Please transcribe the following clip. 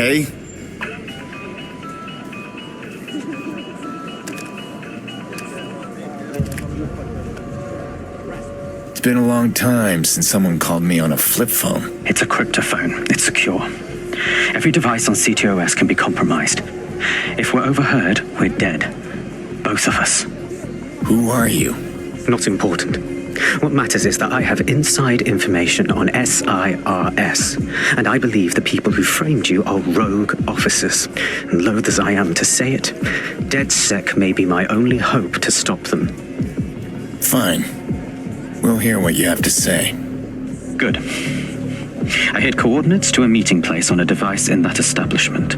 Hey? It's been a long time since someone called me on a flip phone. It's a cryptophone. It's secure. Every device on CTOS can be compromised. If we're overheard, we're dead. Both of us. Who are you? Not important. What matters is that I have inside information on SIRS, and I believe the people who framed you are rogue officers. And loath as I am to say it, DedSec may be my only hope to stop them. Fine. We'll hear what you have to say. Good. I hid coordinates to a meeting place on a device in that establishment.